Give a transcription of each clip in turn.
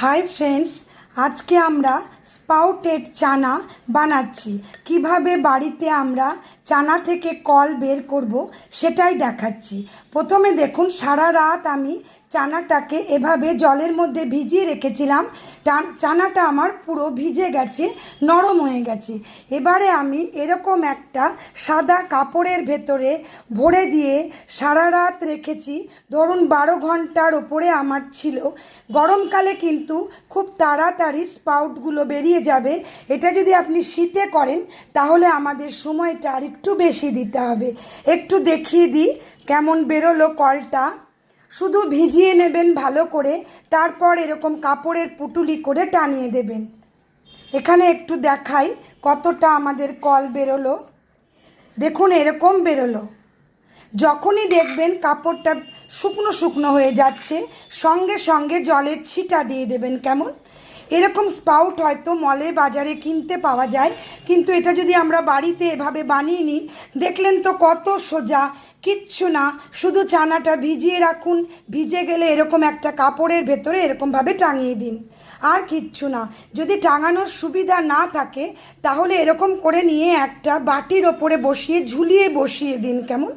Hi friends, आज के আমরা স্পাউটেড চানা বানাচ্ছি। কিভাবে বাড়িতে আমরা চানা থেকে কল বের করব সেটাই দেখাচ্ছি। প্রথমে দেখুন, সারা রাত আমি চানাটাকে এভাবে জলের মধ্যে ভিজিয়ে রেখেছিলাম। চানাটা আমার পুরো ভিজে গেছে, নরম হয়ে গেছে। এবারে আমি এরকম একটা সাদা কাপড়ের ভেতরে ভরে দিয়ে সারা রাত রেখেছি। ধরুন 12 ঘন্টার ওপরে আমার ছিল। গরমকালে কিন্তু খুব তাড়াতাড়ি স্পাউটগুলো বেরিয়ে যাবে। এটা যদি আপনি শীতে করেন তাহলে আমাদের সময়টা আর একটু বেশি দিতে হবে। একটু দেখিয়ে দিই কেমন বেরোলো কলটা। শুধু ভিজিয়ে নেবেন ভালো করে, তারপর এরকম কাপড়ের পুটুলি করে টানিয়ে দেবেন। এখানে একটু দেখাই কতটা আমাদের কল বেরোলো। দেখুন এরকম বেরোলো। যখনই দেখবেন কাপড়টা শুকনো শুকনো হয়ে যাচ্ছে, সঙ্গে সঙ্গে জলের ছিটা দিয়ে দেবেন। কেমন এরকম স্পাউট হয়তো মলে বাজারে কিনতে পাওয়া যায়, কিন্তু এটা যদি আমরা বাড়িতে এভাবে বানিয়ে নিই, দেখলেন তো কত সোজা। কিচ্ছু না, শুধু চানাটা ভিজিয়ে রাখুন। ভিজে গেলে এরকম একটা কাপড়ের ভেতরে এরকমভাবে টাঙিয়ে দিন, আর কিচ্ছু না। যদি টাঙানোর সুবিধা না থাকে তাহলে এরকম করে নিয়ে একটা বাটির ওপরে বসিয়ে ঝুলিয়ে বসিয়ে দিন। কেমন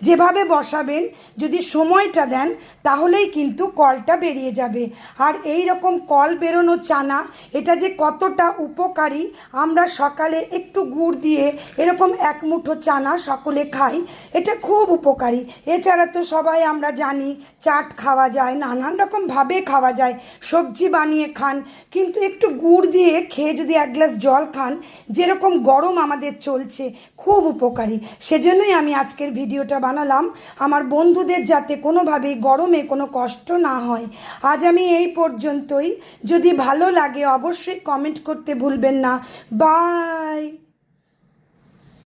যেভাবে বসাবেন, যদি সময়টা দেন তাহলেই কিন্তু কলটা বেরিয়ে যাবে। আর এই রকম কল বেরোনো চানা, এটা যে কতটা উপকারী। আমরা সকালে একটু গুড় দিয়ে এরকম এক মুঠো চানা সকলে খাই, এটা খুব উপকারী। এছাড়া তো সবাই আমরা জানি চাট খাওয়া যায়, নানান রকমভাবে খাওয়া যায়, সবজি বানিয়ে খান, কিন্তু একটু গুড় দিয়ে খেয়ে যদি এক গ্লাস জল খান, যেরকম গরম আমাদের চলছে, খুব উপকারী। সেজন্যই আমি আজকের ভিডিওটা বানালাম, আমার বন্ধুদের যাতে কোনোভাবেই গরমে কোনো কষ্ট না হয়। আজ আমি এই পর্যন্তই। যদি ভালো লাগে অবশ্যই কমেন্ট করতে ভুলবেন না। বাই।